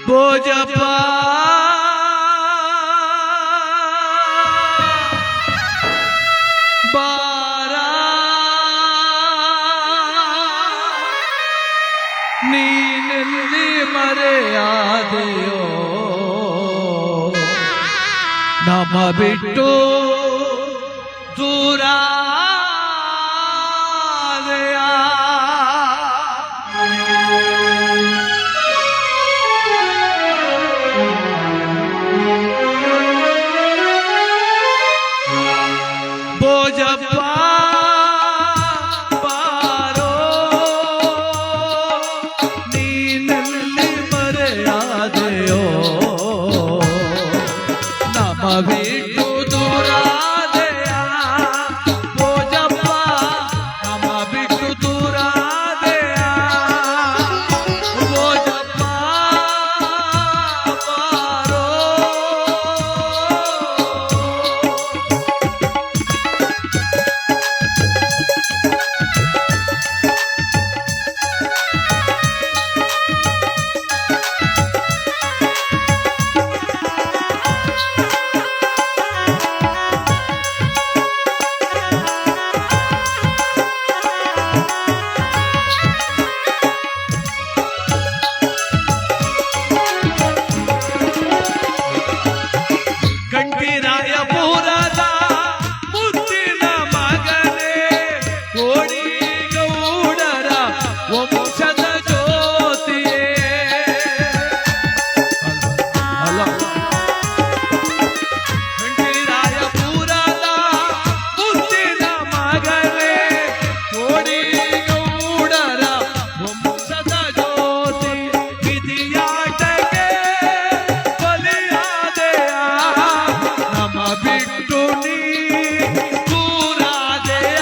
ಭೋಜಪ್ಪ ಬಾರ ನೀನೆಲ್ಲಿ ಮರೆಯಾದೆಯೋ ನಮ್ಮ ಬಿಟ್ಟು ದೂರ ಭೋಜಪ್ಪ ಬಾರೋ ನೀನೆಲ್ಲಿ ಮರೆಯಾದೆಯೋ ನಮ್ಮ ಬಿಟ್ಟು ದೂರಾದೆಯ ಭೋಜಪ್ಪ ನಮ್ಮ ಬಿಟ್ಟು ದೂರಾದೆಯ ಭೋಜಪ್ಪ ಬಾರೋ ರಾಯಪುರದ ಮುತ್ತಿನ ಮಗನೇ ಕೋಡಿ ಗೌಡರ ವಂಶದ ಜ್ಯೋತಿಯೇ ರಾಯಪುರದ ಮುತ್ತಿನ ಮಗನೇ ಕೋಡಿ ಗೌಡರ ವಂಶದ ಜ್ಯೋತಿ ವಿಧಿಯಾಟಕ್ಕೆ ಬಲಿಯಾದೆಯ ನಮ್ಮ ಬಿಟ್ಟು ನೀ ದೂರಾದೆಯ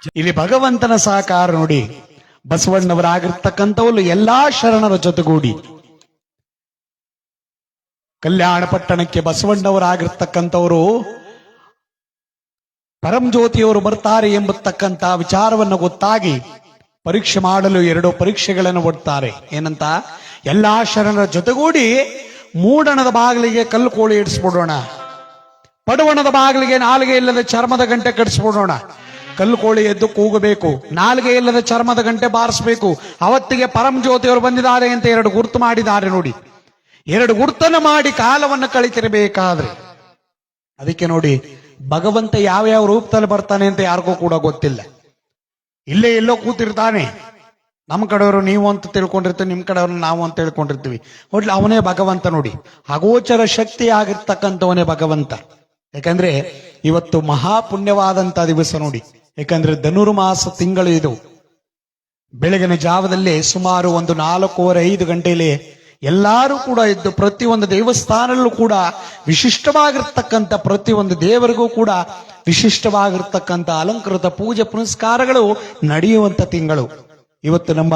ಇಲ್ಲಿ ಭಗವಂತನ ಸಹಕಾರ ನೋಡಿ. ಬಸವಣ್ಣವರಾಗಿರ್ತಕ್ಕಂಥವರು ಎಲ್ಲಾ ಶರಣರ ಜೊತೆಗೂಡಿ ಕಲ್ಯಾಣ ಪಟ್ಟಣಕ್ಕೆ ಬಸವಣ್ಣವರಾಗಿರ್ತಕ್ಕಂಥವರು ಪರಂಜ್ಯೋತಿಯವರು ಬರ್ತಾರೆ ಎಂಬತಕ್ಕಂತ ವಿಚಾರವನ್ನು ಗೊತ್ತಾಗಿ ಪರೀಕ್ಷೆ ಮಾಡಲು 2 ಪರೀಕ್ಷೆಗಳನ್ನು ಒಡ್ತಾರೆ. ಏನಂತ? ಎಲ್ಲಾ ಶರಣರ ಜೊತೆಗೂಡಿ ಮೂಡಣದ ಬಾಗಿಲಿಗೆ ಕಲ್ಲು ಕೋಳಿ ಇಡಿಸ್ಬಿಡೋಣ, ಪಡುವಣದ ಬಾಗಿಲಿಗೆ ನಾಲಿಗೆ ಇಲ್ಲದ ಚರ್ಮದ ಗಂಟೆ ಕಡಿಸ್ಬಿಡೋಣ. ಕಲ್ಲು ಕೋಳಿ ಎದ್ದು ಕೂಗಬೇಕು, ನಾಲಿಗೆ ಇಲ್ಲದ ಚರ್ಮದ ಗಂಟೆ ಬಾರಿಸಬೇಕು. ಅವತ್ತಿಗೆ ಪರಂಜ್ಯೋತಿಯವರು ಬಂದಿದ್ದಾರೆ ಅಂತ 2 ಗುರುತು ಮಾಡಿದ್ದಾರೆ ನೋಡಿ. 2 ಗುರುತನ್ನು ಮಾಡಿ ಕಾಲವನ್ನು ಕಳಿತಿರಬೇಕಾದ್ರೆ ಅದಕ್ಕೆ ನೋಡಿ, ಭಗವಂತ ಯಾವ ರೂಪದಲ್ಲಿ ಬರ್ತಾನೆ ಅಂತ ಯಾರಿಗೂ ಕೂಡ ಗೊತ್ತಿಲ್ಲ. ಇಲ್ಲೇ ಎಲ್ಲೋ ಕೂತಿರ್ತಾನೆ. ನಮ್ಮ ಕಡೆಯವರು ನೀವು ಅಂತ ತಿಳ್ಕೊಂಡಿರ್ತೀವಿ, ನಿಮ್ ಕಡೆಯವರು ನಾವು ಅಂತ ತಿಳ್ಕೊಂಡಿರ್ತೀವಿ. ಒಟ್ಲಿ ಅವನೇ ಭಗವಂತ ನೋಡಿ. ಅಗೋಚರ ಶಕ್ತಿ ಆಗಿರ್ತಕ್ಕಂಥವನೇ ಭಗವಂತ. ಯಾಕಂದ್ರೆ ಇವತ್ತು ಮಹಾಪುಣ್ಯವಾದಂತ ದಿವಸ ನೋಡಿ. ಯಾಕಂದ್ರೆ ಧನುರ್ಮಾಸ ತಿಂಗಳು ಇದು. ಬೆಳಗಿನ ಜಾವದಲ್ಲೇ ಸುಮಾರು 4:45 ಗಂಟೆಯಲ್ಲಿ ಎಲ್ಲರೂ ಕೂಡ ಇದ್ದು ಪ್ರತಿಯೊಂದು ದೇವಸ್ಥಾನಲ್ಲೂ ಕೂಡ ವಿಶಿಷ್ಟವಾಗಿರ್ತಕ್ಕಂಥ ಪ್ರತಿಯೊಂದು ದೇವರಿಗೂ ಕೂಡ ವಿಶಿಷ್ಟವಾಗಿರ್ತಕ್ಕಂಥ ಅಲಂಕೃತ ಪೂಜೆ ಪುನಸ್ಕಾರಗಳು ನಡೆಯುವಂತ ತಿಂಗಳು. ಇವತ್ತು ನಮ್ಮ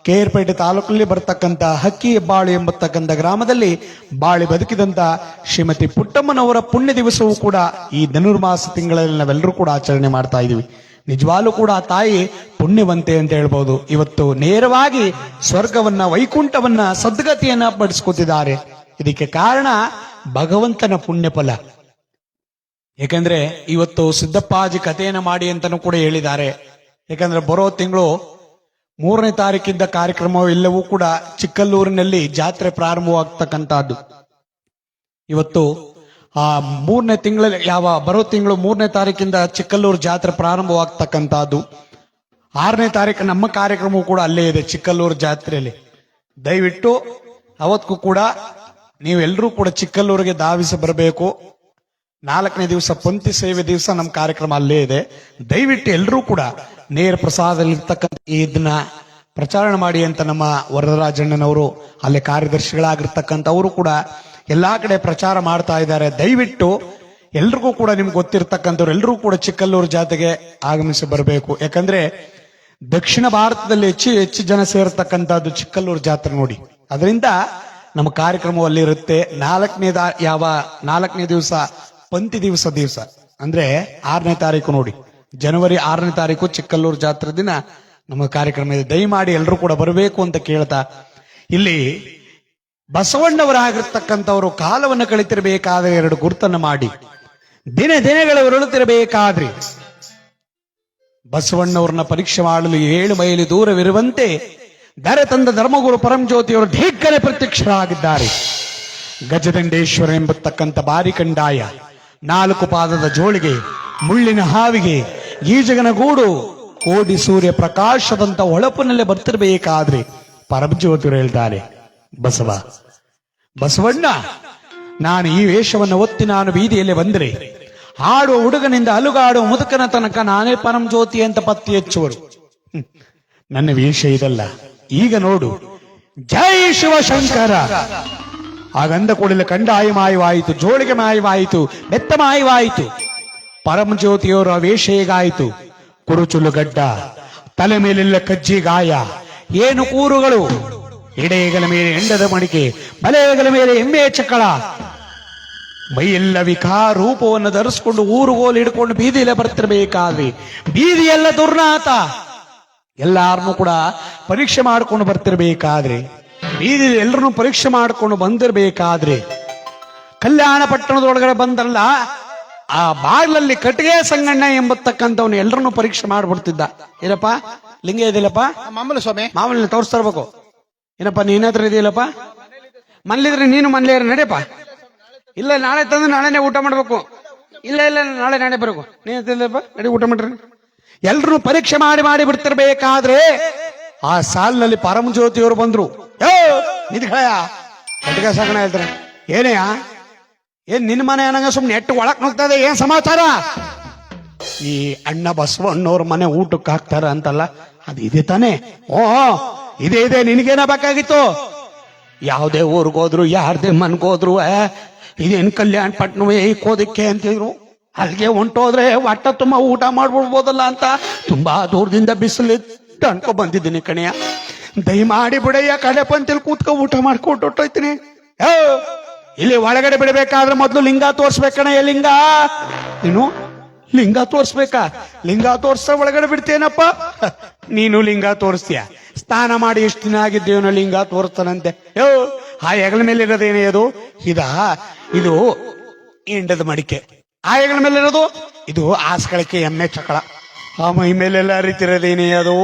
ಕೇರ್ಪೇಟೆ ತಾಲೂಕಲ್ಲಿ ಬರ್ತಕ್ಕಂಥ ಹಕ್ಕಿ ಹೆಬ್ಬಾಳು ಎಂಬತಕ್ಕಂಥ ಗ್ರಾಮದಲ್ಲಿ ಬಾಳಿ ಬದುಕಿದಂತ ಶ್ರೀಮತಿ ಪುಟ್ಟಮ್ಮನವರ ಪುಣ್ಯ ದಿವಸವೂ ಕೂಡ ಈ ಧನುರ್ಮಾಸ ತಿಂಗಳಲ್ಲಿ ನಾವೆಲ್ಲರೂ ಕೂಡ ಆಚರಣೆ ಮಾಡ್ತಾ ಇದೀವಿ. ನಿಜವಾಗ್ಲೂ ಕೂಡ ತಾಯಿ ಪುಣ್ಯವಂತೆ ಅಂತ ಹೇಳ್ಬೋದು. ಇವತ್ತು ನೇರವಾಗಿ ಸ್ವರ್ಗವನ್ನ, ವೈಕುಂಠವನ್ನ, ಸದ್ಗತಿಯನ್ನ ಪಡಿಸ್ಕೊತಿದ್ದಾರೆ. ಇದಕ್ಕೆ ಕಾರಣ ಭಗವಂತನ ಪುಣ್ಯ ಫಲ. ಯಾಕಂದ್ರೆ ಇವತ್ತು ಸಿದ್ದಪ್ಪಾಜಿ ಕಥೆಯನ್ನ ಮಾಡಿ ಅಂತಾನೂ ಕೂಡ ಹೇಳಿದ್ದಾರೆ. ಯಾಕಂದ್ರೆ ಬರೋ ತಿಂಗಳು 3ನೇ ತಾರೀಕಿಂದ ಕಾರ್ಯಕ್ರಮ ಎಲ್ಲವೂ ಕೂಡ ಚಿಕ್ಕಲ್ಲೂರಿನಲ್ಲಿ ಜಾತ್ರೆ ಪ್ರಾರಂಭವಾಗ್ತಕ್ಕಂಥದ್ದು. ಇವತ್ತು ಆ 3ನೇ ತಿಂಗಳಲ್ಲಿ ಬರೋ ತಿಂಗಳು 3ನೇ ತಾರೀಕಿಂದ ಚಿಕ್ಕಲ್ಲೂರು ಜಾತ್ರೆ ಪ್ರಾರಂಭವಾಗ್ತಕ್ಕಂಥದ್ದು. 6ನೇ ತಾರೀಕು ನಮ್ಮ ಕಾರ್ಯಕ್ರಮವೂ ಕೂಡ ಅಲ್ಲೇ ಇದೆ, ಚಿಕ್ಕಲ್ಲೂರು ಜಾತ್ರೆಯಲ್ಲಿ. ದಯವಿಟ್ಟು ಅವತ್ತಿಗೂ ಕೂಡ ನೀವೆಲ್ಲರೂ ಕೂಡ ಚಿಕ್ಕಲ್ಲೂರಿಗೆ ಧಾವಿಸಿ ಬರಬೇಕು. 4ನೇ ದಿವಸ ಪಂಕ್ತಿ ಸೇವೆ ದಿವಸ ನಮ್ಮ ಕಾರ್ಯಕ್ರಮ ಅಲ್ಲೇ ಇದೆ. ದಯವಿಟ್ಟು ಎಲ್ಲರೂ ಕೂಡ ನೇರ ಪ್ರಸಾದದಲ್ಲಿರ್ತಕ್ಕಂಥ ಇದನ್ನ ಪ್ರಚಾರ ಮಾಡಿ ಅಂತ ನಮ್ಮ ವರದರಾಜಣ್ಣನವರು ಅಲ್ಲೇ ಕಾರ್ಯದರ್ಶಿಗಳಾಗಿರ್ತಕ್ಕಂಥವರು ಕೂಡ ಎಲ್ಲಾ ಕಡೆ ಪ್ರಚಾರ ಮಾಡ್ತಾ ಇದ್ದಾರೆ. ದಯವಿಟ್ಟು ಎಲ್ರಿಗೂ ಕೂಡ ನಿಮ್ಗೆ ಗೊತ್ತಿರ್ತಕ್ಕಂಥವ್ರು ಎಲ್ಲರೂ ಕೂಡ ಚಿಕ್ಕಲ್ಲೂರು ಜಾತ್ರೆಗೆ ಆಗಮಿಸಿ ಬರಬೇಕು. ಯಾಕಂದ್ರೆ ದಕ್ಷಿಣ ಭಾರತದಲ್ಲಿ ಹೆಚ್ಚು ಜನ ಸೇರ್ತಕ್ಕಂಥದ್ದು ಚಿಕ್ಕಲ್ಲೂರು ಜಾತ್ರೆ ನೋಡಿ. ಅದರಿಂದ ನಮ್ಮ ಕಾರ್ಯಕ್ರಮ ಅಲ್ಲಿರುತ್ತೆ. 4ನೇ ದಿವಸ ಪಂಕ್ತಿ ದಿವಸ ಅಂದ್ರೆ 6ನೇ ತಾರೀಕು ನೋಡಿ, ಜನವರಿ 6ನೇ ತಾರೀಕು ಚಿಕ್ಕಲ್ಲೂರು ಜಾತ್ರೆ ದಿನ ನಮ್ಮ ಕಾರ್ಯಕ್ರಮ ಇದೆ. ದಯಮಾಡಿ ಎಲ್ಲರೂ ಕೂಡ ಬರಬೇಕು ಅಂತ ಕೇಳ್ತಾ, ಇಲ್ಲಿ ಬಸವಣ್ಣವರಾಗಿರ್ತಕ್ಕಂಥವರು ಕಾಲವನ್ನು ಕಳಿತಿರಬೇಕಾದ್ರೆ 2 ಗುರುತನ್ನು ಮಾಡಿ ದಿನಗಳು ಉರುಳುತ್ತಿರಬೇಕಾದ್ರೆ ಬಸವಣ್ಣವ್ರನ್ನ ಪರೀಕ್ಷೆ ಮಾಡಲು 7 ಮೈಲಿ ದೂರವಿರುವಂತೆ ದರೆ ತಂದ ಧರ್ಮಗುರು ಪರಂಜ್ಯೋತಿಯವರು ಢೀಕ್ಕನೆ ಪ್ರತ್ಯಕ್ಷರಾಗಿದ್ದಾರೆ. ಗಜದಂಡೇಶ್ವರ ಎಂಬತಕ್ಕಂಥ ಬಾರಿ ಕಂಡಾಯ, 4 ಪಾದದ ಜೋಳಿಗೆ, ಮುಳ್ಳಿನ ಹಾವಿಗೆ, ಈಜಗನ ಗೂಡು, ಕೋಡಿ ಸೂರ್ಯ ಪ್ರಕಾಶದಂತ ಹೊಳಪಿನಲ್ಲೇ ಬರ್ತಿರ್ಬೇಕಾದ್ರೆ ಪರಂಜ್ಯೋತಿಯವರು ಹೇಳ್ತಾರೆ, ಬಸವಣ್ಣ, ನಾನು ಈ ವೇಷವನ್ನು ಒತ್ತಿ ನಾನು ಬೀದಿಯಲ್ಲಿ ಬಂದರೆ ಆಡುವ ಹುಡುಗನಿಂದ ಅಲುಗಾಡುವ ಮುದುಕನ ತನಕ ನಾನೇ ಪರಂಜ್ಯೋತಿ ಅಂತ ಪತ್ತಿ ಹೆಚ್ಚುವರು. ನನ್ನ ವೇಷ ಇದಲ್ಲ, ಈಗ ನೋಡು, ಜೈ ಶಿವಶಂಕರ. ಆಗಂದ ಕೂಡಲೇ ಕಂಡಾಯ ಮಾಯವಾಯಿತು, ಜೋಳಿಗೆ ಮಾಯವಾಯಿತು, ಬೆತ್ತ ಮಾಯವಾಯಿತು. ಪರಂಜ್ಯೋತಿಯವರ ವೇಷ ಹೇಗಾಯಿತು? ಕುರುಚುಲು ಗಡ್ಡ, ತಲೆ ಮೇಲೆಲ್ಲ ಕಜ್ಜಿ ಗಾಯ, ಏನು ಕೂರುಗಳು, ಎಡೆಗಳ ಮೇಲೆ ಎಂಡದ ಮಣಿಕೆ, ಬಲೆಗಳ ಮೇಲೆ ಎಮ್ಮೆ ಚಕ್ಕಳ, ಮೈಯೆಲ್ಲ ವಿಕಾರ ರೂಪವನ್ನು ಧರಿಸಿಕೊಂಡು ಊರುಗೋಲು ಹಿಡ್ಕೊಂಡು ಬೀದಿಯಲ್ಲೇ ಬರ್ತಿರ್ಬೇಕಾದ್ರಿ. ಬೀದಿಯೆಲ್ಲ ದುರ್ನಾತ, ಎಲ್ಲಾರನ್ನೂ ಕೂಡ ಪರೀಕ್ಷೆ ಮಾಡ್ಕೊಂಡು ಬರ್ತಿರ್ಬೇಕಾದ್ರೆ, ಬೀದಿ ಎಲ್ಲರನ್ನೂ ಪರೀಕ್ಷೆ ಮಾಡ್ಕೊಂಡು ಬಂದಿರ್ಬೇಕಾದ್ರೆ, ಕಲ್ಯಾಣ ಪಟ್ಟಣದೊಳಗಡೆ ಬಂದಲ್ಲ ಆ ಬಾಗ್ಲಲ್ಲಿ ಕಟ್ಟಿಗೆ ಸಂಗಣ್ಣ ಎಂಬತಕ್ಕಂಥವ್ನು ಎಲ್ಲರನ್ನೂ ಪರೀಕ್ಷೆ ಮಾಡ್ಬಿಡ್ತಿದ್ದ. ಏನಪ್ಪ ಲಿಂಗ ಇದೆಯಲ್ಲಪ್ಪ? ಮಾಮೂಲು ಸ್ವಾಮಿ. ಮಾಮೂಲಿ ತೋರಿಸ್ತಾ ಇರ್ಬೇಕು. ಏನಪ್ಪ ನೀನ್ ಹತ್ರ ಇದೆಯಲ್ಲಪ್ಪ? ಮನ್ಲಿದ್ರೆ ನೀನು ಮನ್ಲೇರ ನಡೆಯಪ್ಪ. ಇಲ್ಲ ನಾಳೆ ತಂದು ನಾಳೆನೆ ಊಟ ಮಾಡ್ಬೇಕು. ಇಲ್ಲ ನಾಳೆ ಬರಬೇಕು. ನೀನ್ ತಿಂದಪ್ಪ, ನಡಿ ಊಟ ಮಾಡ್ರಿ. ಎಲ್ರು ಪರೀಕ್ಷೆ ಮಾಡಿ ಬಿಡ್ತಿರ್ಬೇಕಾದ್ರೆ ಆ ಸಾಲಿನಲ್ಲಿ ಪರಂಜ್ಯೋತಿಯವರು ಬಂದ್ರು. ನಿದ್ಗಳಯ್ಯ ಕಟ್ಟಿಗೆ ಸಂಗಣ್ಣ ಹೇಳ್ತಾರೆ, ಏನೆಯಾ ಏನ್ ನಿನ್ ಮನೆ ಅನ್ನಂಗ ಸುಮ್ನೆ ನೆಟ್ಟು ಒಳಕ್ ನುಗ್ತದೆ, ಏನ್ ಸಮಾಚಾರ? ಈ ಅಣ್ಣ ಬಸವಣ್ಣವ್ರ ಮನೆ ಊಟಕ್ಕೆ ಹಾಕ್ತಾರ ಅಂತಲ್ಲ, ಅದು ಇದೆ ತಾನೆ? ಓ ಇದೆ, ನಿನಗೇನ ಬೇಕಾಗಿತ್ತು? ಯಾವ್ದೇ ಊರ್ಗೋದ್ರು ಯಾರ್ದೇ ಮನ್ಗೋದ್ರು ಇದೇನ್ ಕಲ್ಯಾಣ ಪಟ್ಟಣವೇ ಕೋದಕ್ಕೆ ಅಂತಿದ್ರು. ಅಲ್ಲಿಗೆ ಹೊಂಟೋದ್ರೆ ಹೊಟ್ಟೆ ತುಂಬ ಊಟ ಮಾಡ್ಬಿಡ್ಬೋದಲ್ಲ ಅಂತ ತುಂಬಾ ದೂರದಿಂದ ಬಿಸಿಲು ಅನ್ಕೊ ಬಂದಿದ್ದೀನಿ ಕಣಯ್ಯ. ದಯಮಾಡಿ ಬಿಡಯ್ಯ, ಕಡೆ ಪಂತಿಲ್ ಕೂತ್ಕೊ ಊಟ ಮಾಡ್ಕೊಟ್ಟು ಹೊಟ್ಟೋಯ್ತೀನಿ. ಇಲ್ಲಿ ಒಳಗಡೆ ಬಿಡಬೇಕಾದ್ರೆ ಮೊದ್ಲು ಲಿಂಗ ತೋರ್ಸ್ಬೇಕಣಯ್ಯ. ಲಿಂಗ ನೀನು ಲಿಂಗ ತೋರ್ಸ್ಬೇಕಾ? ಲಿಂಗ ತೋರ್ಸ ಒಳಗಡೆ ಬಿಡ್ತೇನಪ್ಪ? ನೀನು ಲಿಂಗ ತೋರಿಸ್ತೀಯ? ಸ್ನಾನ ಮಾಡಿ ಎಷ್ಟು ದಿನ ಆಗಿದ್ದೇವನೋ ಲಿಂಗ ತೋರಿಸ್ತಾನಂತೆ. ಆ ಹೆಗಲ ಮೇಲೆ ಇರೋದೇನೇ ಅದು? ಇದು ಎಂಡದ ಮಡಿಕೆ. ಆ ಹೆಗಲ ಮೇಲೆ ಇರೋದು ಇದು ಆಸ್ಕಳಕ್ಕೆ ಎಮ್ಮೆ ಚಕಳ. ಆ ಮೈ ಮೇಲೆಲ್ಲ ಅರಿತಿರೋದೇನೇ ಅದು?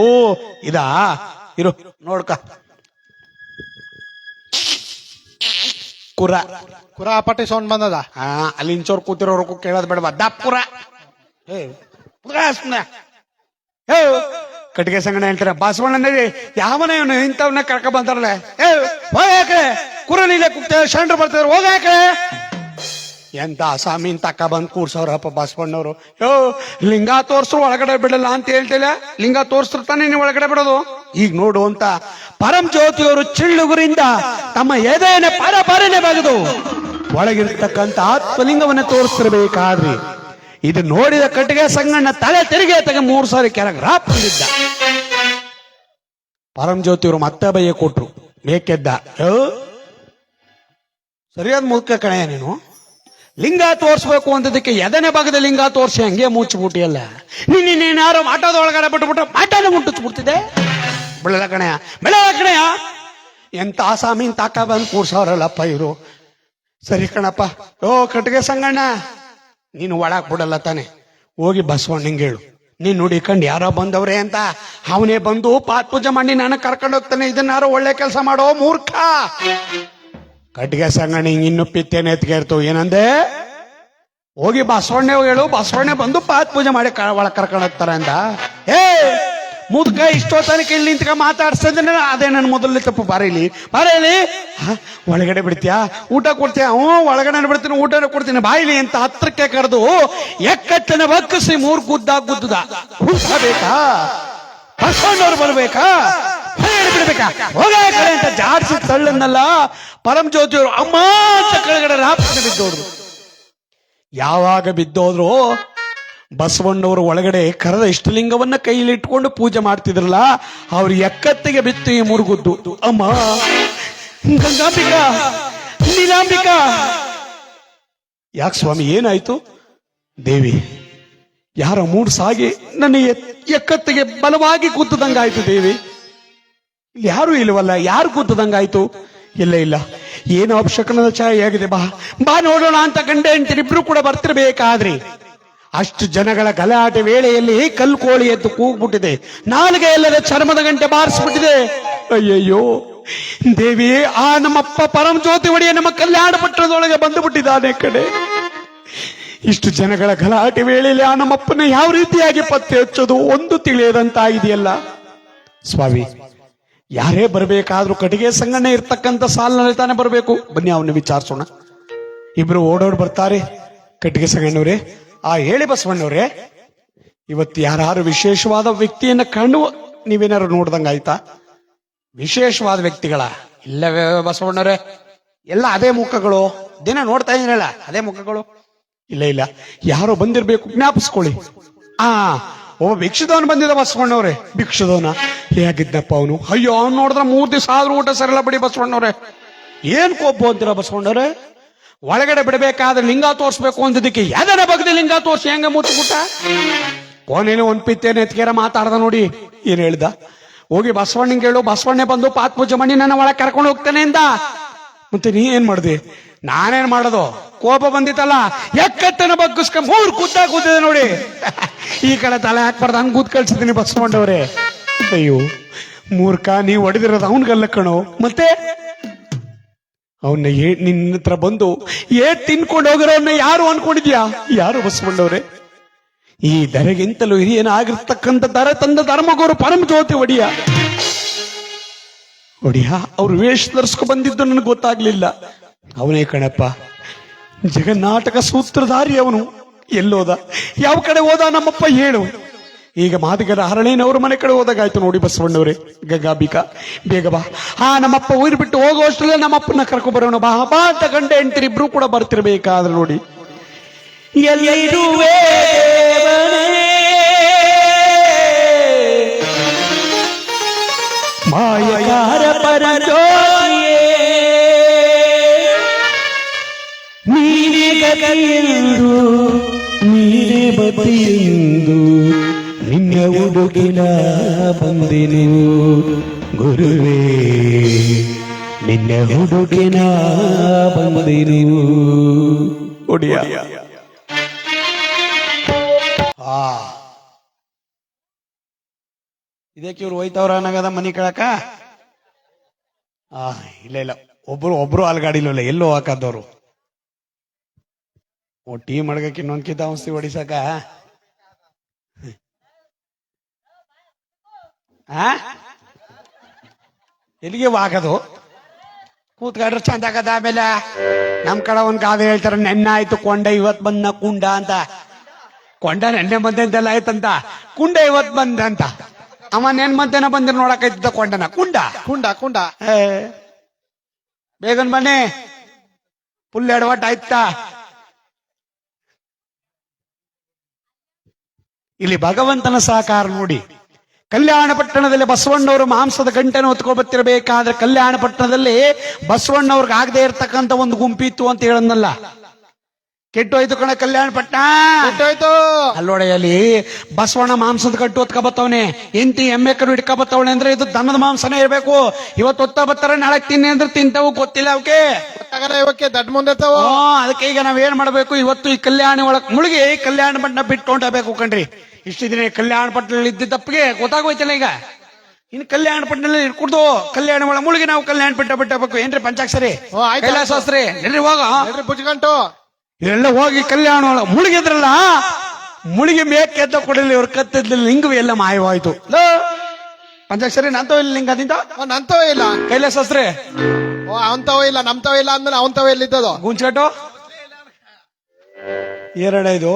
ಇರು ನೋಡ್ಕ. ಕುರ ಕುರಾಪಟ್ಟಿ ಸೌಂಡ್ ಬಂದದ. ಅಲ್ಲಿ ಇಂಚೋರ್ ಕೂತಿರೋರ್ಗೂ ಕೇಳೋದ್ ಬೇಡವಾ? ದಪ್ಪುರ ಕಟ್ಟಿಗೆ ಸಂಗಣ ಹೇಳ್ತಾರೆ. ಬಸವಣ್ಣನಲ್ಲಿ ಯಾವನ ಇವನು ಇಂಥವನ್ನ ಕರ್ಕ ಬಂತಾರಲ್ಲ. ಹೋಗಾಕಡೆ ಕುರಲಿಲ್ಲ ಕುಗ್ತ ಶಂಡ್ರು ಬರ್ತಿದ್ರು, ಹೋಗಾಕಡೆ. ಎಂತ ಅಸಾಮೀನ್ ತಕ್ಕ ಬಂದ್ ಕೂರ್ಸವ್ರಪ್ಪ ಬಸವಣ್ಣವ್ರು. ಲಿಂಗ ತೋರ್ಸ್ರು ಒಳಗಡೆ ಬಿಡಲ್ಲ ಅಂತ ಹೇಳ್ತಿಲ್ಲ. ಲಿಂಗ ತೋರ್ಸ್ತಾನೆ ನೀವು ಒಳಗಡೆ ಬಿಡೋದು. ಈಗ ನೋಡು ಅಂತ ಪರಂ ಜ್ಯೋತಿಯವರು ಚಿಳ್ಳುಗುರಿಂದ ತಮ್ಮ ಎದೆಯನ್ನೇ ಪರನೆ ಬಗೆದು ಒಳಗಿರ್ತಕ್ಕಂಥ ಆತ್ಮಲಿಂಗವನ್ನ ತೋರಿಸ್ತಿರ್ಬೇಕಾದ್ರಿ ಇದು ನೋಡಿದ ಕಟ್ಟಿಗೆ ಸಂಗಣ್ಣ ತಲೆ ತೆರಿಗೆ 3 ಸಾರಿ ಕೆಳಗೆ ರಾಪಿದ್ದ. ಪರಂ ಜ್ಯೋತಿಯವರು ಮತ್ತೆ ಬಯ್ಯ ಕೊಟ್ರು. ಬೇಕೆದ್ದ ಸರಿಯಾದ ಮುಖ ಕಣಯ್ಯ ನೀನು. ಲಿಂಗ ತೋರ್ಸ್ಬೇಕು ಅಂತದಕ್ಕೆ ಎದನೆ ಭಾಗದ ಲಿಂಗ ತೋರ್ಸಿ ಹಂಗೆ ಮುಚ್ಚಿಬಿಟ್ಟಿಯಲ್ಲ. ನೀನೇನಾರು ಆಟೋದ ಒಳಗಡೆ ಬಿಟ್ಬಿಟ್ಟು ಆಟೋನ ಮುಟ್ಟಿಸ್ಬಿಡ್ತಿದ್ದೆ. ಬೆಳೆದ ಕಣಯ್ಯ. ಎಂತ ಆಸಾಮೀನ್ ತಾಕ ಬಂದು ಕೂರ್ಸವ್ರಲ್ಲಪ್ಪ ಇವರು. ಸರಿ ಕಣಪ್ಪ. ಕಟ್ಟಿಗೆ ಸಂಗಣ್ಣ ನೀನು ಒಳಗ್ ಬಿಡಲ್ಲ ತಾನೆ. ಹೋಗಿ ಬಸವಣ್ಣಂಗೆ ಹೇಳು, ನೀನ್ ನೋಡಿಕೊಂಡು ಯಾರೋ ಬಂದವ್ರೆ ಅಂತ. ಅವನೇ ಬಂದು ಪಾತ್ ಪೂಜೆ ಮಾಡಿ ನಾನು ಕರ್ಕೊಂಡು ಹೋಗ್ತಾನೆ. ಇದನ್ನಾರು ಒಳ್ಳೆ ಕೆಲಸ ಮಾಡೋ ಮೂರ್ಖ. ಕಟ್ಟಿಗೆ ಸಂಗಣ್ಣ ಇನ್ನು ಪಿತ್ತೇನೆ ಎತ್ಕೇರ್ತು. ಏನಂದೆ? ಹೋಗಿ ಬಸವಣ್ಣೆ ಹೇಳು, ಬಸವಣ್ಣೆ ಬಂದು ಪಾತ್ ಪೂಜೆ ಮಾಡಿ ಒಳಗ್ ಕರ್ಕೊಂಡು ಹೋಗ್ತಾರೆ ಅಂದ. ಮುದ್ಕ ಇಷ್ಟೋ ತನಕ ಇಲ್ಲಿ ನಿಂತ್ಕ ಮಾತಾಡ್ಸ್ತಿದ್ರೆ ಅದೇ ನನ್ನ ಮೊದಲನೇ ತಪ್ಪು. ಬಾರೇಲಿ ಒಳಗಡೆ ಬಿಡ್ತೀಯಾ? ಊಟ ಕೊಡ್ತೀಯ? ಒಳಗಡೆ ಬಿಡ್ತೀನಿ, ಊಟನೇ ಕೊಡ್ತೀನಿ, ಬಾಯಿಲಿ ಅಂತ ಹತ್ರಕ್ಕೆ ಕರೆದು ಎಕ್ಕಟ್ಟನೆ ಬಗ್ಗಿಸಿ 3 ಗುದ್ದದ ಬೇಕಾ? ಬಸವಣ್ಣವ್ರು ಬರ್ಬೇಕಾ? ಬಿಡ್ಬೇಕಾ? ಹೋಗ ಕಡೆ ಅಂತ ಜಾಡ್ಸಿ ತಳ್ಳನ್ನಲ್ಲ. ಪರಂ ಜ್ಯೋತಿಯವರು ಅಮ್ಮ ಅಂತ ಕೆಳಗಡೆ ರಾಪ್ನ ಬಿದ್ದೋದ್ರು. ಯಾವಾಗ ಬಿದ್ದೋದ್ರು ಬಸವಣ್ಣವರು ಒಳಗಡೆ ಕರೆದ ಇಷ್ಟಲಿಂಗವನ್ನ ಕೈಯಲ್ಲಿ ಇಟ್ಕೊಂಡು ಪೂಜೆ ಮಾಡ್ತಿದ್ರಲ್ಲ, ಅವ್ರ ಎಕ್ಕತ್ತಿಗೆ ಬಿತ್ತು ಈ 3 ಗುದ್ದು. ಅಮ್ಮ ಗಂಗಾಂಬಿಕಾ, ನೀಲಾಂಬಿಕಾ. ಯಾಕೆ ಸ್ವಾಮಿ ಏನಾಯ್ತು? ದೇವಿ ಯಾರ 3 ಸಾಗಿ ನನ್ನ ಎಕ್ಕತ್ತಿಗೆ ಬಲವಾಗಿ ಗುದ್ದದಂಗಾಯ್ತು ದೇವಿ. ಇಲ್ಲಿ ಯಾರು ಇಲ್ವಲ್ಲ, ಯಾರು ಗುದ್ದದಂಗಾಯ್ತು? ಇಲ್ಲ ಏನು ಅಪಶಕನದ ಛಾಯೆ ಆಗಿದೆ. ಬಾ ನೋಡೋಣ ಅಂತ ಗಂಡ ಹೆಂಡತಿ ಇಬ್ರು ಕೂಡ ಬರ್ತಿರ್ಬೇಕಾದ್ರಿ ಅಷ್ಟು ಜನಗಳ ಗಲಾಟೆ ವೇಳೆಯಲ್ಲಿ ಕಲ್ಲು ಕೋಳಿ ಎದ್ದು ಕೂಗ್ಬಿಟ್ಟಿದೆ. ನಾಲ್ಗೆ ಎಲ್ಲದ ಚರ್ಮದ ಗಂಟೆ ಬಾರಿಸ್ಬಿಟ್ಟಿದೆ. ಅಯ್ಯಯ್ಯೋ ದೇವಿ, ಆ ನಮ್ಮಪ್ಪ ಪರಂ ಜ್ಯೋತಿ ಒಡೆಯ ನಮ್ಮ ಕಲ್ಯಾಣ ಪಟ್ಟಣದೊಳಗೆ ಬಂದುಬಿಟ್ಟಿದ್ದಾನೆ ಕಡೆ. ಇಷ್ಟು ಜನಗಳ ಗಲಾಟೆ ವೇಳೆಯಲ್ಲಿ ಆ ನಮ್ಮಪ್ಪನ ಯಾವ ರೀತಿಯಾಗಿ ಪತ್ತೆ ಹಚ್ಚೋದು ಒಂದು ತಿಳಿಯದಂತಾಗಿದೆಯಲ್ಲ. ಸ್ವಾಮಿ, ಯಾರೇ ಬರಬೇಕಾದ್ರೂ ಕಟ್ಟಿಗೆ ಸಂಗಣ್ಣ ಇರ್ತಕ್ಕಂಥ ಸಾಲಿನಲ್ಲಿ ತಾನೇ ಬರಬೇಕು. ಬನ್ನಿ ಅವನ್ನ ವಿಚಾರಿಸೋಣ. ಇಬ್ರು ಓಡೋಡ್ ಬರ್ತಾರೆ. ಕಟ್ಟಿಗೆ ಸಂಗಣ್ಣವ್ರೆ, ಹೇಳಿ ಬಸವಣ್ಣವ್ರೆ, ಇವತ್ತು ಯಾರು ವಿಶೇಷವಾದ ವ್ಯಕ್ತಿಯನ್ನ ಕಂಡು ನೀವೇನಾರು ನೋಡ್ದಂಗಾಯ್ತಾ? ವಿಶೇಷವಾದ ವ್ಯಕ್ತಿಗಳ? ಇಲ್ಲವೇ ಬಸವಣ್ಣವ್ರೆ, ಎಲ್ಲ ಅದೇ ಮುಖಗಳು. ದಿನ ನೋಡ್ತಾ ಇದ್ರಲ್ಲ ಅದೇ ಮುಖಗಳು. ಇಲ್ಲ ಯಾರೋ ಬಂದಿರ್ಬೇಕು, ಜ್ಞಾಪಿಸ್ಕೊಳ್ಳಿ. ಒಬ್ಬ ಭಿಕ್ಷುದವನ್ ಬಂದಿದ್ದ ಬಸವಣ್ಣವ್ರೆ. ಭಿಕ್ಷುದವನ ಹೇಗಿದ್ದಪ್ಪ ಅವನು? ಅಯ್ಯೋ, ಅವ್ನು ನೋಡಿದ್ರೆ 3 ದಿವಸ ಆದ್ರೂ ಊಟ ಸರಿಲ್ಲ ಬಿಡಿ ಬಸವಣ್ಣವ್ರೆ. ಏನ್ ಕೋಪ ಅಂತೀರ ಬಸವಣ್ಣವ್ರೆ? ಒಳಗಡೆ ಬಿಡಬೇಕಾದ್ರೆ ಲಿಂಗ ತೋರ್ಸ್ಬೇಕು ಅಂತಿದ್ದಕ್ಕೆ ಯಾವ್ದಾರ ಬಗ್ಗೆ ಲಿಂಗ ತೋರ್ಸಿ ಹೆಂಗ ಮುಚ್ಚಿಬಿಟ್ಟ. ಕೊನೆಯಲ್ಲಿ ಒಂದ್ ಪಿತ್ತೇನೆ ಎತ್ಕೇರ ಮಾತಾಡ್ದ ನೋಡಿ. ಏನ್ ಹೇಳ್ದ? ಹೋಗಿ ಬಸವಣ್ಣಂಗೆ ಹೇಳು, ಬಸವಣ್ಣೆ ಬಂದು ಪಾತ್ ಪೂಜೆ ಮಾಡಿ ನನ್ನ ಒಳಗೆ ಕರ್ಕೊಂಡು ಹೋಗ್ತಾನೆ ಅಂದ. ಮತ್ತೆ ನೀ ಏನ್ ಮಾಡ್ದಿ? ನಾನೇನ್ ಮಾಡೋದು? ಕೋಪ ಬಂದಿತ್ತಲ್ಲ, ಎಕ್ಕತ್ತನ ಬಗ್ಗಿಸ್ಕ 3 ಕೂದಿದೆ ನೋಡಿ. ಈ ಕಡೆ ತಲೆ ಹಾಕ್ಬಾರ್ದು, ಹಂಗ್ ಕೂತ್ ಕಳ್ಸಿದ್ದೀನಿ ಬಸವಣ್ಣವ್ರೆ. ಅಯ್ಯೋ ಮೂರ್ಖ, ನೀವ್ ಹೊಡೆದಿರೋದು ಅವನ್ಗಲ್ಲ ಕಣೋ. ಮತ್ತೆ ಅವನ್ನ ನಿನ್ನ ಹತ್ರ ಬಂದು ತಿನ್ಕೊಂಡು ಹೋಗಿರೋನ್ನ ಯಾರು ಅನ್ಕೊಂಡಿದ್ಯಾ? ಯಾರು ಬಸವಣ್ಣವ್ರೆ? ಈ ದರೆಗಿಂತಲೂ ಹಿರಿಯನಾಗಿರ್ತಕ್ಕಂಥ ದರ ತಂದ ಧರ್ಮಗೋರು ಪರಂ ಜ್ಯೋತಿ ಒಡಿಯ ಅವ್ರು ವೇಷ ಧರಿಸ್ಕೊ ಬಂದಿದ್ದು ನನಗೆ ಗೊತ್ತಾಗ್ಲಿಲ್ಲ. ಅವನೇ ಕಣಪ್ಪ, ಜಗನ್ನಾಟಕ ಸೂತ್ರಧಾರಿ ಅವನು. ಎಲ್ಲೋದ? ಯಾವ ಕಡೆ ಹೋದ ನಮ್ಮಪ್ಪ ಹೇಳು. ಈಗ ಮಾದಿಗರ ಹರಳೇನವ್ರ ಮನೆ ಕಡೆ ಹೋದಾಗಾಯ್ತು ನೋಡಿ ಬಸವಣ್ಣವ್ರೆ. ಗಂಗಾಂಬಿಕಾ, ಬೇಗ ಬಾ. ನಮ್ಮಪ್ಪ ಊರು ಬಿಟ್ಟು ಹೋಗುವಷ್ಟರಲ್ಲೇ ನಮ್ಮಪ್ಪನ ಕರ್ಕೊಂಡ್ ಬರೋಣ. ಬಾ ಅಂತ ಗಂಡ ಹೆಂಡತಿ ಇಬ್ರು ಕೂಡ ಬರ್ತಿರ್ಬೇಕಾದ್ರೆ ನೋಡಿ ಎಲ್ಲಿರುವೆ ದೇವನೇ? ಮಾಯಕಾರ ಪರಜೋತಿಯೇ ನೀನೇ ಗತಿಯೆಂದು ನೀನೇ ಬದಿಯೆಂದು ನಿನ್ನ ಹುಡುಗಿನ ಬಂದೆನು ಗುರುವೇ, ನಿನ್ನ ಹುಡುಗಿನ ಬಂದೆನು. ಒಡಿಯ ಇದಕ್ಕೆ ಇವ್ರು ಹೋಯ್ತವ್ರ ಅನ್ನಗದ ಮನಿ ಕಳಕ. ಇಲ್ಲ ಇಲ್ಲ, ಒಬ್ರು ಅಲ್ಗಾಡಿಲ್ಲ, ಎಲ್ಲೋ ಹಾಕದವ್ರು. ಟೀಮ್ ಅಡ್ಗಕ್ಕೆ ಇನ್ನೊಂದ್ಕಿಂತ ಔಷಧಿ ಹೊಡಿಸಕ. ಎಲ್ಲಿಗೆ ಹಾಕದು? ಕೂತ್ಕೊಂಡ್ರೆ ಚಂದ ಆಗದ. ಆಮೇಲೆ ನಮ್ ಕಡೆ ಒಂದ್ ಗಾದೆ ಹೇಳ್ತಾರ, ನೆನ್ನೆ ಆಯ್ತು ಕೊಂಡ ಇವತ್ ಬಂದ ಕುಂಡ ಅಂತ. ಕೊಂಡ ನೆನ್ನೆ ಬಂದೆ ಅಂತೆಲ್ಲ ಆಯ್ತಂತ, ಕುಂಡ ಇವತ್ ಬಂದ ಅಂತ. ಅವ ನೆನ್ ಮಧ್ಯಾಹ್ನ ಬಂದಿರ್ ನೋಡಕೈತಿದ್ದ ಕೊಂಡನ. ಕುಂಡ ಕುಂಡ ಕುಂಡ ಬೇಗನ್ ಬನ್ನಿ, ಫುಲ್ ಎಡವಟ್ ಆಯ್ತಾ. ಇಲ್ಲಿ ಭಗವಂತನ ಸಹಕಾರ ನೋಡಿ. ಕಲ್ಯಾಣ ಪಟ್ಟಣದಲ್ಲಿ ಬಸವಣ್ಣವರು ಮಾಂಸದ ಗಂಟೆನ ಹೊತ್ಕೊಬತ್ತಿರಬೇಕಾದ್ರೆ ಕಲ್ಯಾಣ ಪಟ್ಟಣದಲ್ಲಿ ಬಸವಣ್ಣವ್ರಿಗೆ ಆಗದೆ ಇರ್ತಕ್ಕಂಥ ಒಂದು ಗುಂಪಿತ್ತು ಅಂತ ಹೇಳನ್ನಲ್ಲ. ಕೆಟ್ಟೋಯ್ತು ಕಣ ಕಲ್ಯಾಣ ಪಟ್ಟಣ, ಕೆಟ್ಟೋಯ್ತು. ಅಲ್ಲೋಡೆಯಲ್ಲಿ ಬಸವಣ್ಣ ಮಾಂಸದ ಕಟ್ಟು ಹೊತ್ಕೊಬತ್ತವನೆ, ಎಂತಿ ಎಮ್ಮೆ ಕರು ಹಿಡ್ಕೊಬತ್ತವನೆ ಅಂದ್ರೆ ಇದು ದನದ ಮಾಂಸನೇ ಇರ್ಬೇಕು. ಇವತ್ತು ಹೊತ್ತ ಬತ್ತಾರೆ, ನಾಳೆ ತಿನ್ನಿ ಅಂದ್ರೆ ತಿಂತಾವು, ಗೊತ್ತಿಲ್ಲ ಅವಕ್ಕೆ. ಇವಕ್ಕೆ ದಡ್ ಮುಂದೆ ಅದಕ್ಕೆ ಈಗ ನಾವೇನ್ ಮಾಡ್ಬೇಕು, ಇವತ್ತು ಈ ಕಲ್ಯಾಣ ಒಳಗ್ ಮುಳುಗಿ ಕಲ್ಯಾಣ ಪಟ್ಟಣ ಬಿಟ್ಕೊಂಡಬೇಕು ಕಣ್ರಿ. ಇಷ್ಟು ದಿನ ಕಲ್ಯಾಣ ಪಟ್ಟಣದಲ್ಲಿ ಇದ್ದ ತಪ್ಪಿಗೆ ಗೊತ್ತಾಗೋಯ್ತಲ್ಲ. ಈಗ ಇನ್ನು ಕಲ್ಯಾಣ ಪಟ್ಟಣದಲ್ಲಿ ಇಟ್ಕೊಡ್ದು ಕಲ್ಯಾಣ ಒಳಗ್ ಮುಳುಗಿ ನಾವು ಕಲ್ಯಾಣ ಬಿಟ್ಟಬೇಕು. ಏನ್ರಿ ಪಂಚಾಕ್ಷರಿ, ಕೈಲಾಸವಾಸ್ತ್ರಿ, ಎಲ್ರಿ ಹೋಗ ಬುಜ್ಗಂಟು ಇವೆಲ್ಲ ಹೋಗಿ ಕಲ್ಯಾಣ ಒಳಗ್ ಮುಳುಗಿದ್ರಲ್ಲ. ಮುಳುಗಿ ಮೇಕೆದ್ದ ಕೊಡಲಿ ಇವ್ರ ಕತ್ತಿದ್ಲಿ ಲಿಂಗವೇ ಎಲ್ಲ ಮಾಯವಾಯ್ತು. ಪಂಚಾಕ್ಷರಿ ನಂತವ ಇಲ್ಲ ಲಿಂಗದಿಂದ, ನಂತವೇ ಇಲ್ಲ. ಕೈಲಾಸವಾಸ್ತ್ರಿ ಅವಂತವೇ ಇಲ್ಲ, ನಮ್ತವೇ ಇಲ್ಲ ಅಂದ್ಮೇಲೆ ಅವಂತವೇ ಇಲ್ಲ ಇದ್ದದು. ಗುಂಚಕಟ್ಟು ಎರಡೈದು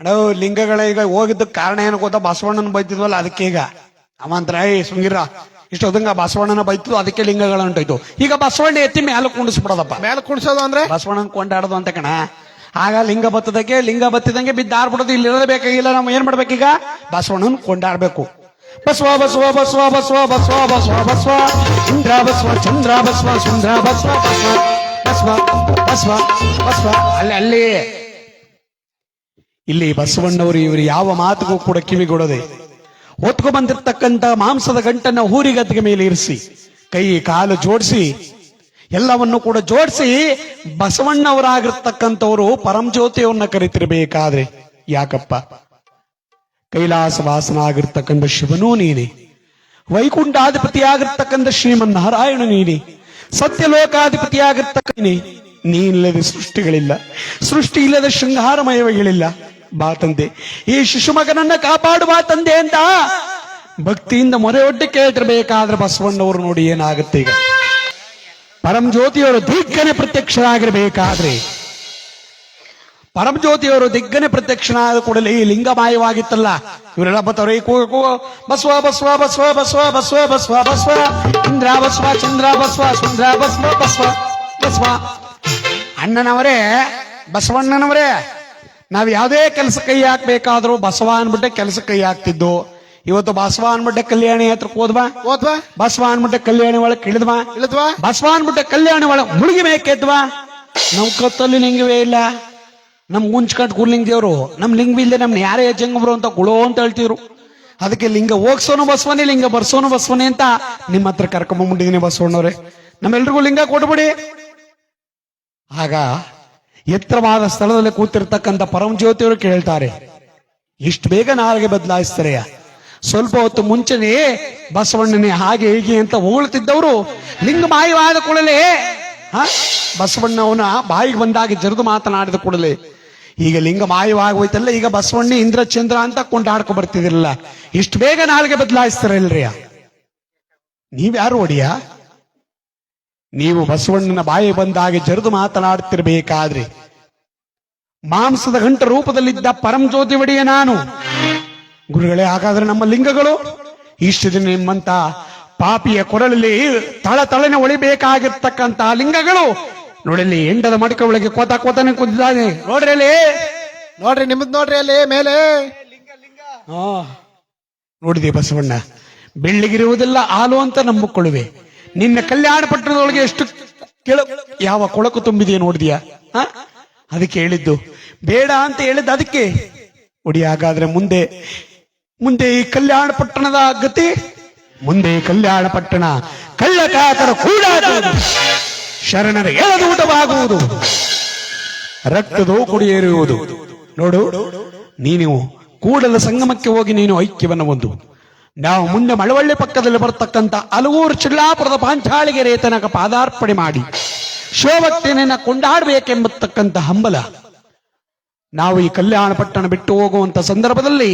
ಅಣ್ಣ ಲಿಂಗಗಳ ಈಗ ಹೋಗಿದ್ದ ಕಾರಣ ಏನು ಗೊತ್ತಾ? ಬಸವಣ್ಣನ ಬೈತಿದ್ವಲ್ಲ ಅದಕ್ಕೆ. ಈಗ ಅವಂತರ ಸುಂಗಿರ ಇಷ್ಟೊದಂಗ ಬಸವಣ್ಣನ ಬೈತು, ಅದಕ್ಕೆ ಲಿಂಗಗಳ ಉಂಟಾಯ್ತು. ಈಗ ಬಸವಣ್ಣ ಎತ್ತಿ ಮೇಲೆ ಕುಣಿಸ್ಬಿಡೋದಪ್ಪ. ಮೇಲೆ ಕುಣಿಸೋದು ಅಂದ್ರೆ ಬಸವಣ್ಣನ ಕೊಂಡಾಡೋದು ಅಂತ ಕಣ. ಆಗ ಲಿಂಗ ಬತ್ತದಕ್ಕೆ ಲಿಂಗ ಬತ್ತಿದಂಗೆ ಬಿದ್ದಾಡ್ಬಿಡೋದು. ಇಲ್ಲಿ ಇರೋದೇ ಬೇಕಾಗಿಲ್ಲ. ನಾವು ಏನ್ ಮಾಡ್ಬೇಕೀಗ? ಬಸವಣ್ಣನ ಕೊಂಡಾಡ್ಬೇಕು. ಬಸವ ಬಸವ ಬಸವ ಬಸವ ಬಸವ ಬಸವ ಬಸವ ಇಂದ್ರ ಬಸವ ಚಂದ್ರ ಬಸವ ಸುಂದ್ರ ಬಸವ ಬಸವ ಬಸವ ಬಸವ ಬಸವ ಅಲ್ಲಿ ಇಲ್ಲಿ ಬಸವಣ್ಣವರು ಇವರು ಯಾವ ಮಾತುಗೂ ಕೂಡ ಕಿವಿಗೊಡದೆ ಹೊತ್ಕೊ ಬಂದಿರ್ತಕ್ಕಂಥ ಮಾಂಸದ ಗಂಟನ್ನ ಹೂರಿಗದ್ದಿಗೆ ಮೇಲೆ ಇರಿಸಿ ಕೈ ಕಾಲು ಜೋಡಿಸಿ ಎಲ್ಲವನ್ನು ಕೂಡ ಜೋಡಿಸಿ ಬಸವಣ್ಣವರಾಗಿರ್ತಕ್ಕಂಥವರು ಪರಂಜ್ಯೋತಿಯವ್ರನ್ನ ಕರಿತಿರ್ಬೇಕಾದ್ರೆ, ಯಾಕಪ್ಪ ಕೈಲಾಸ ವಾಸನಾಗಿರ್ತಕ್ಕಂಥ ಶಿವನೂ ನೀನೆ, ವೈಕುಂಠಾಧಿಪತಿಯಾಗಿರ್ತಕ್ಕಂಥ ಶ್ರೀಮನ್ನಾರಾಯಣ ನೀನೆ, ಸತ್ಯಲೋಕಾಧಿಪತಿಯಾಗಿರ್ತಕ್ಕ ನೀನಿಲ್ಲದೆ ಸೃಷ್ಟಿಗಳಿಲ್ಲ, ಸೃಷ್ಟಿ ಇಲ್ಲದ ಶೃಂಗಾರಮಯಗಳಿಲ್ಲ. ಬಾ ತಂದೆ, ಈ ಶಿಶುಮಗನನ್ನ ಕಾಪಾಡುವ ತಂದೆ ಅಂತ ಭಕ್ತಿಯಿಂದ ಮೊರೆಯೊಡ್ಡಿ ಕೇಳ್ತಿರ್ಬೇಕಾದ್ರೆ ಬಸವಣ್ಣವರು ನೋಡಿ ಏನಾಗುತ್ತೆ. ಈಗ ಪರಂಜ್ಯೋತಿಯವರು ದಿಗ್ಗನೆ ಪ್ರತ್ಯಕ್ಷರಾಗಿರ್ಬೇಕಾದ್ರೆ, ಪರಂಜ್ಯೋತಿಯವರು ದಿಗ್ಗನೆ ಪ್ರತ್ಯಕ್ಷನಾದ ಕೂಡಲೇ ಈ ಲಿಂಗ ಮಾಯವಾಗಿತ್ತಲ್ಲ. ಇವರೆಲ್ಲ ಬತ್ತವ್ರೆ ಬಸವ ಬಸವ ಬಸವ ಬಸವ ಬಸವ ಬಸವ ಬಸವ ಇಂದ್ರ ಬಸವ ಚಂದ್ರ ಬಸವ ಸುಂದ್ರ ಬಸವ ಬಸವ ಬಸವ. ಅಣ್ಣನವರೇ, ಬಸವಣ್ಣನವರೇ, ನಾವ್ ಯಾವ್ದೇ ಕೆಲಸ ಕೈ ಹಾಕ್ಬೇಕಾದ್ರೂ ಬಸವ ಅನ್ಬಿಟ್ಟೆ ಕೆಲಸ ಕೈ ಹಾಕ್ತಿದ್ದು. ಇವತ್ತು ಬಸವ ಅನ್ಬಿಟ್ಟೆ ಕಲ್ಯಾಣಿ ಹತ್ರಕ್ಕೆ ಹೋದ್ವಾ, ಬಸವ ಅನ್ಬಿಟ್ಟೆ ಕಲ್ಯಾಣಿ ಒಳಗ್ ಇಳಿದ್ವಾ, ಬಸವ ಅನ್ಬಿಟ್ಟೆ ಕಲ್ಯಾಣಿ ಒಳಗ್ ಮುಳುಗಿ ಮೇಕೆದ್ವಾ. ನಮ್ ಕತ್ತಲ್ಲಿ ಲಿಂಗವೇ ಇಲ್ಲ. ನಮ್ ಗುಂಚ್ಕಂಟ್ ಗುರ್ಲಿಂಗ ದೇವ್ರು ನಮ್ ಲಿಂಗ ಇಲ್ಲದೆ ನಮ್ನ ಯಾರೇ ಜಂಗಬ್ರು ಅಂತ ಗುಳೋ ಅಂತ ಹೇಳ್ತಿದ್ರು. ಅದಕ್ಕೆ ಲಿಂಗ ಹೋಗ್ಸೋನು ಬಸವನೇ, ಲಿಂಗ ಬರ್ಸೋನು ಬಸವನೇ ಅಂತ ನಿಮ್ಮ ಹತ್ರ ಕರ್ಕೊಂಬಂದಿದ್ದೀನಿ ಬಸವಣ್ಣವ್ರೆ. ನಮ್ಮೆಲ್ರಿಗೂ ಲಿಂಗ ಕೊಟ್ಬಿಡಿ. ಆಗ ಎತ್ತರವಾದ ಸ್ಥಳದಲ್ಲಿ ಕೂತಿರ್ತಕ್ಕಂಥ ಪರಂಜ್ಯೋತಿಯವರು ಕೇಳ್ತಾರೆ, ಇಷ್ಟು ಬೇಗ ನಾಲ್ಗೆ ಬದಲಾಯಿಸ್ತಾರೆ? ಸ್ವಲ್ಪ ಹೊತ್ತು ಮುಂಚೆನೆ ಬಸವಣ್ಣನೇ ಹಾಗೆ ಹೀಗೆ ಅಂತ ಹೊಗಳ್ತಿದ್ದವರು ಲಿಂಗ ಮಾಯವಾದ ಕೂಡಲೇ ಬಸವಣ್ಣವನ ಬಾಯಿಗೆ ಬಂದಾಗಿ ಜರಿದು ಮಾತನಾಡಿದ ಕೂಡಲೇ ಈಗ ಲಿಂಗ ಮಾಯವಾಗೋಯ್ತಲ್ಲ. ಈಗ ಬಸವಣ್ಣ ಇಂದ್ರ ಚಂದ್ರ ಅಂತ ಕೊಂಡಾಡ್ಕೊ ಬರ್ತಿದಿರಲ್ಲ, ಇಷ್ಟು ಬೇಗ ನಾಲ್ಗೆ ಬದಲಾಯಿಸ್ತಾರ ಇಲ್ರಿಯ? ನೀವ್ಯಾರು ಒಡಿಯ? ನೀವು ಬಸವಣ್ಣನ ಬಾಯಿ ಬಂದಾಗೆ ಜರಿದು ಮಾತನಾಡ್ತಿರ್ಬೇಕಾದ್ರೆ ಮಾಂಸದ ಗಂಟ ರೂಪದಲ್ಲಿದ್ದ ಪರಂಜ್ಯೋತಿ ಒಡೆಯ ನಾನು. ಗುರುಗಳೇ, ಹಾಗಾದ್ರೆ ನಮ್ಮ ಲಿಂಗಗಳು ಇಷ್ಟು ದಿನ ನಿಮ್ಮಂತ ಪಾಪಿಯ ಕೊರಳಲ್ಲಿ ತಳತಳನೆ ಒಳಿಬೇಕಾಗಿರ್ತಕ್ಕಂತಹ ಲಿಂಗಗಳು ನೋಡಲ್ಲಿ ಎಂಡದ ಮಡಿಕೆ ಒಳಗೆ ಕೋತಾನೆ ಕುಂತಿದ್ದಾನೆ ನೋಡ್ರಿ ಅಲ್ಲಿ ನೋಡ್ರಿ ನಿಮ್ದ್ ನೋಡ್ರಿ ಅಲ್ಲಿ ಮೇಲೆ. ಆ, ನೋಡಿದೆ ಬಸವಣ್ಣ, ಬೆಳ್ಳಿಗಿರುವುದೆಲ್ಲ ಹಾಲು ಅಂತ ನಂಬಿಕೊಳ್ಳುವೆ. ನಿನ್ನ ಕಲ್ಯಾಣ ಪಟ್ಟಣದೊಳಗೆ ಎಷ್ಟು ಯಾವ ಕೊಳಕು ತುಂಬಿದೆಯಾ ನೋಡಿದ್ಯಾ? ಅದಕ್ಕೆ ಹೇಳಿದ್ದು ಬೇಡ ಅಂತ ಹೇಳಿದ್ದು ಅದಕ್ಕೆ. ಒಡಿ ಹಾಗಾದ್ರೆ ಮುಂದೆ ಈ ಕಲ್ಯಾಣ ಪಟ್ಟಣದ ಗತಿ, ಮುಂದೆ ಈ ಕಲ್ಯಾಣ ಪಟ್ಟಣ ಕಳ್ಳಕಾಕರ ಕೂಡಾಗುವುದು, ಶರಣರ ಎಳದೂಟವಾಗುವುದು, ರಕ್ತದೋ ಕುಡಿಯೇರುವುದು. ನೋಡು, ನೀನು ಕೂಡಲ ಸಂಗಮಕ್ಕೆ ಹೋಗಿ ನೀನು ಐಕ್ಯವನ್ನು ಹೊಂದು. ನಾವು ಮುಂದೆ ಮಳವಳ್ಳಿ ಪಕ್ಕದಲ್ಲಿ ಬರ್ತಕ್ಕಂಥ ಅಲಗೂರು ಚಿಲ್ಲಾಪುರದ ಪಾಂಚಾಳಿಗೆರೆ ತನಕ ಪಾದಾರ್ಪಣೆ ಮಾಡಿ ಶಿವಭಕ್ತಿಯನ್ನ ಕೊಂಡಾಡಬೇಕೆಂಬತಕ್ಕಂಥ ಹಂಬಲ. ನಾವು ಈ ಕಲ್ಯಾಣ ಪಟ್ಟಣ ಬಿಟ್ಟು ಹೋಗುವಂತ ಸಂದರ್ಭದಲ್ಲಿ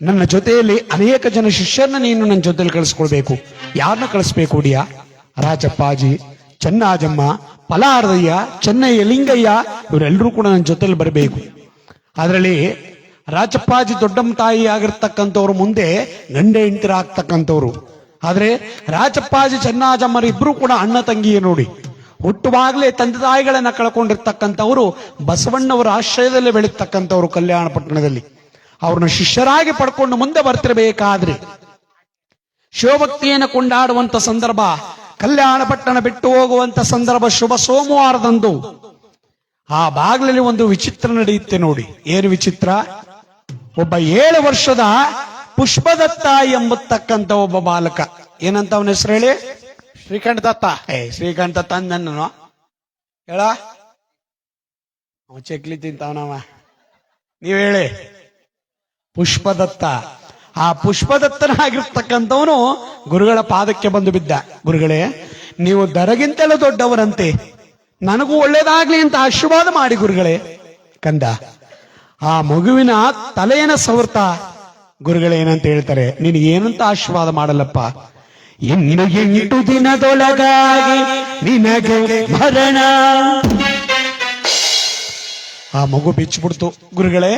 ನನ್ನ ಜೊತೆಯಲ್ಲಿ ಅನೇಕ ಜನ ಶಿಷ್ಯರನ್ನ ನೀನು ನನ್ನ ಜೊತೆಯಲ್ಲಿ ಕಳಿಸ್ಕೊಳ್ಬೇಕು. ಯಾರನ್ನ ಕಳಿಸ್ಬೇಕು ಹುಡಿಯ? ರಾಜಪ್ಪಾಜಿ, ಚನ್ನಾಜಮ್ಮ, ಪಲಾರದಯ್ಯ, ಚೆನ್ನಯ್ಯ, ಲಿಂಗಯ್ಯ ಇವರೆಲ್ಲರೂ ಕೂಡ ನನ್ನ ಜೊತೆಯಲ್ಲಿ ಬರಬೇಕು. ಅದರಲ್ಲಿ ರಾಜಪ್ಪಾಜಿ ದೊಡ್ಡಮ್ಮ ತಾಯಿ ಆಗಿರ್ತಕ್ಕಂಥವ್ರು ಮುಂದೆ ಗಂಡ ಹೆಂಡತಿರ ಆಗ್ತಕ್ಕಂಥವ್ರು. ಆದ್ರೆ ರಾಜಪ್ಪಾಜಿ ಚನ್ನಾಜಮ್ಮರು ಇಬ್ರು ಕೂಡ ಅಣ್ಣ ತಂಗಿಯೇ ನೋಡಿ. ಹುಟ್ಟುವಾಗಲೇ ತಂದೆ ತಾಯಿಗಳನ್ನ ಕಳ್ಕೊಂಡಿರ್ತಕ್ಕಂಥವ್ರು ಬಸವಣ್ಣವರ ಆಶ್ರಯದಲ್ಲಿ ಬೆಳೀತಕ್ಕಂಥವ್ರು ಕಲ್ಯಾಣ ಪಟ್ಟಣದಲ್ಲಿ. ಅವ್ರನ್ನ ಶಿಷ್ಯರಾಗಿ ಪಡ್ಕೊಂಡು ಮುಂದೆ ಬರ್ತಿರ್ಬೇಕಾದ್ರೆ ಶಿವಭಕ್ತಿಯನ್ನು ಕೊಂಡಾಡುವಂತ ಸಂದರ್ಭ, ಕಲ್ಯಾಣ ಪಟ್ಟಣ ಬಿಟ್ಟು ಹೋಗುವಂತ ಸಂದರ್ಭ ಶುಭ ಸೋಮವಾರದಂದು ಆ ಬಾಗಿಲಲ್ಲಿ ಒಂದು ವಿಚಿತ್ರ ನಡೆಯುತ್ತೆ ನೋಡಿ. ಏನು ವಿಚಿತ್ರ? ಒಬ್ಬ 7 ವರ್ಷದ ಪುಷ್ಪದತ್ತ ಎಂಬತಕ್ಕಂಥ ಒಬ್ಬ ಬಾಲಕ. ಏನಂತ ಅವನ ಹೆಸರು ಹೇಳಿ? ಶ್ರೀಕಂಠ ದತ್ತ. ಶ್ರೀಕಂಠ ದತ್ತ ಅಂದನು ಹೇಳ, ಅವ ಚಕ್ಲಿ ತಿಂತಾವನವ. ನೀವ್ ಹೇಳಿ. ಪುಷ್ಪದತ್ತ. ಆ ಪುಷ್ಪದತ್ತನಾಗಿರ್ತಕ್ಕಂಥವನು ಗುರುಗಳ ಪಾದಕ್ಕೆ ಬಂದು ಬಿದ್ದ. ಗುರುಗಳೇ, ನೀವು ದರಗಿಂತಲೂ ದೊಡ್ಡವರಂತೆ, ನನಗೂ ಒಳ್ಳೇದಾಗ್ಲಿ ಅಂತ ಆಶೀರ್ವಾದ ಮಾಡಿ ಗುರುಗಳೇ. ಕಂದ ಆ ಮಗುವಿನ ತಲೆಯನ್ನ ಸವರ್ತ ಗುರುಗಳೇನಂತ ಹೇಳ್ತಾರೆ, ನಿನಗೇನಂತ ಆಶೀರ್ವಾದ ಮಾಡಲ್ಲಪ್ಪ, ಇನ್ನು 8 ದಿನದೊಳಗಾಗಿ ನಿನಗೆ ಮರಣ. ಆ ಮಗು ಬಿಚ್ಚಿಬಿಡ್ತು. ಗುರುಗಳೇ,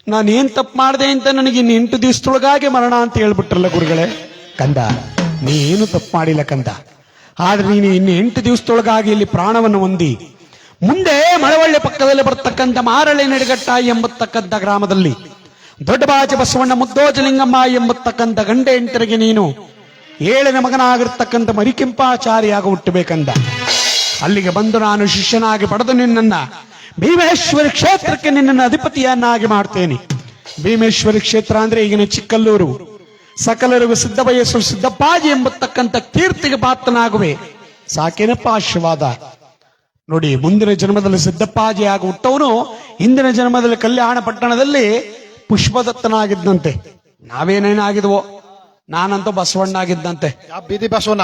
ನಾನೇನ್ ತಪ್ಪು ಮಾಡಿದೆ ಅಂತ ನನಗೆ ಇನ್ನು 8 ದಿವಸದೊಳಗಾಗಿ ಮರಣ ಅಂತ ಹೇಳ್ಬಿಟ್ರಲ್ಲ ಗುರುಗಳೇ. ಕಂದ, ನೀನು ತಪ್ಪು ಮಾಡಿಲ್ಲ ಕಂದ. ಆದ್ರೆ ನೀನು ಇನ್ನು 8 ದಿವಸದೊಳಗಾಗಿ ಇಲ್ಲಿ ಪ್ರಾಣವನ್ನು ಹೊಂದಿ ಮುಂದೆ ಮಳವಳ್ಳಿ ಪಕ್ಕದಲ್ಲಿ ಬರ್ತಕ್ಕಂಥ ಮಾರಳ್ಳಿ ನಡಿಗಟ್ಟ ಎಂಬತಕ್ಕಂಥ ಗ್ರಾಮದಲ್ಲಿ ದೊಡ್ಡಬಾಜಿ ಬಸವಣ್ಣ ಮುದ್ದೋಜಲಿಂಗಮ್ಮ ಎಂಬತಕ್ಕಂಥ ಗಂಡ ಹೆಂಡರಿಗೆ ನೀನು 7ನೇ ಮಗನಾಗಿರ್ತಕ್ಕಂಥ ಮರಿಕೆಂಪಾಚಾರಿಯಾಗಿ ಹುಟ್ಟಬೇಕಂದ. ಅಲ್ಲಿಗೆ ಬಂದು ನಾನು ಶಿಷ್ಯನಾಗಿ ಪಡೆದು ನಿನ್ನನ್ನ ಭೀಮೇಶ್ವರಿ ಕ್ಷೇತ್ರಕ್ಕೆ ನಿನ್ನನ್ನು ಅಧಿಪತಿಯನ್ನಾಗಿ ಮಾಡ್ತೇನೆ. ಭೀಮೇಶ್ವರಿ ಕ್ಷೇತ್ರ ಅಂದ್ರೆ ಈಗಿನ ಚಿಕ್ಕಲ್ಲೂರು. ಸಕಲರಿಗೂ ಸಿದ್ಧ ಬಯಸುವ ಸಿದ್ದಪ್ಪಾಜಿ ಎಂಬತಕ್ಕಂಥ ಕೀರ್ತಿಗೆ ಪಾತ್ರನಾಗುವೆ. ಸಾಕೇನಪ್ಪ ಆಶೀರ್ವಾದ. ನೋಡಿ, ಮುಂದಿನ ಜನ್ಮದಲ್ಲಿ ಸಿದ್ದಪ್ಪಾಜಿ ಆಗಿ ಹುಟ್ಟವನು ಹಿಂದಿನ ಜನ್ಮದಲ್ಲಿ ಕಲ್ಯಾಣ ಪಟ್ಟಣದಲ್ಲಿ ಪುಷ್ಪದತ್ತನಾಗಿದ್ದಂತೆ. ನಾವೇನೇನಾಗಿದ್ವೋ, ನಾನಂತೂ ಬಸವಣ್ಣ ಆಗಿದ್ದಂತೆ. ಬೀದಿ ಬಸವಣ್ಣ.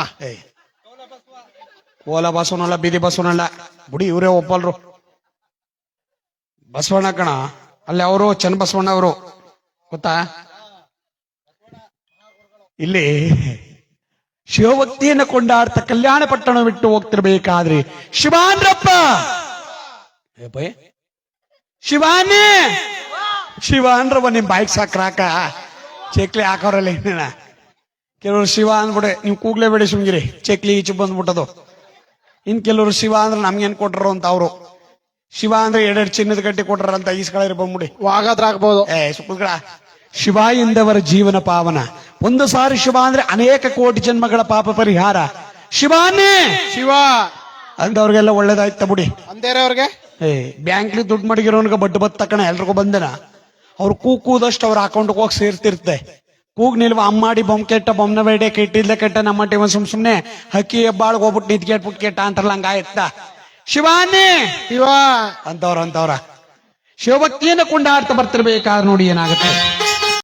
ಓಲ ಬಸವನಲ್ಲ, ಬೀದಿ ಬಸವನಲ್ಲ ಬುಡಿ, ಇವರೇ ಒಪ್ಪಲ್ರು. ಬಸವಣ್ಣ ಕಣ ಅಲ್ಲಿ ಅವರು ಚನ್ನ ಬಸವಣ್ಣ ಅವರು, ಗೊತ್ತಾ? ಇಲ್ಲಿ ಶಿವಭಕ್ತಿಯನ್ನು ಕೊಂಡಾಡ್ತ ಕಲ್ಯಾಣ ಪಟ್ಟಣ ಬಿಟ್ಟು ಹೋಗ್ತಿರ್ಬೇಕಾದ್ರೆ ಶಿವಾನ್ರಪ್ಪ, ಶಿವಾನಿ ಶಿವಾನ್ರಪ್ಪ, ನಿಮ್ ಬೈಕ್ ಸಾಕ್ರಾಕ ಚಕ್ಲಿ ಹಾಕೋರಲ್ಲ ಇನ್ನೇನ. ಕೆಲವರು ಶಿವ ಅಂದ್ಬಿಡೆ, ನೀವು ಕೂಗ್ಲೇಬೇಡಿ ಸುಮ್ಗಿರಿ, ಚಕ್ಲಿ ಈಚೆ ಬಂದ್ಬಿಟ್ಟದು. ಇನ್ ಕೆಲವರು ಶಿವ ಅಂದ್ರೆ ನಮ್ಗೇನ್ ಕೊಟ್ರು ಅಂತ ಅವರು. ಶಿವ ಅಂದ್ರೆ 2 ಚಿನ್ನದ ಗಡ್ಡೆ ಕೊಟ್ರಂತ ಈಸ್ಕೊಳ್ಳಿ ಬಂದ್ಬಿಡಿ, ಹಾಗಾದ್ರೆ ಆಗ್ಬೋದು. ಸುಕ್ಕಳ ಶಿವ ಎಂದವರ ಜೀವನ ಪಾವನ. ಒಂದು ಸಾರಿ ಶಿವ ಅಂದ್ರೆ ಅನೇಕ ಕೋಟಿ ಜನ್ಮಗಳ ಪಾಪ ಪರಿಹಾರ. ಶಿವಾನೇ ಶಿವ ಅಂದವ್ರಿಗೆಲ್ಲ ಒಳ್ಳೇದಾಯ್ತ ಬಿಡಿ. ಅಂದೇರೆ ಅವ್ರಿಗೆ ಬ್ಯಾಂಕ್ಲಿ ದುಡ್ಡು ಮಡಗಿರೋನ್ಗೆ ಬಡ್ಡು ಬತ್ತಕಣ ಎಲ್ರಿಗೂ ಬಂದನ. ಅವ್ರು ಕೂದಷ್ಟು ಅವ್ರ ಅಕೌಂಟ್ಗೆ ಹೋಗಿ ಸೇರ್ತಿರ್ತೆ. ಕೂಗ್ ನಿಲ್ವ ಅಮ್ಮಾಡಿ ಬೊಮ್ಮ ಕೆಟ್ಟ ಬೊಮ್ಮನ ಬೇಡೆ ಕೆಟ್ಟಿದ್ಲೆ ಕೆಟ್ಟ ನಮ್ಮ ಟಿವ ಸುಮ್ನೆ ಹಕ್ಕಿ ಹೆಬ್ಬಾಳ್ಗೆ ಹೋಗ್ಬಿಟ್ಟು ನಿಂತ್ಕೆಟ್ಬಿಟ್ಟು ಕೆಟ್ಟ ಅಂತಾರಲ್ಲ ಹಂಗಾಯ್ತ. ಶಿವಾನೇ ಶಿವ ಅಂತವ್ರ ಶಿವಭಕ್ತಿಯನ್ನು ಕೊಂಡಾಡ್ತಾ ಬರ್ತಿರ್ಬೇಕಾದ್ರೆ ನೋಡಿ ಏನಾಗುತ್ತೆ.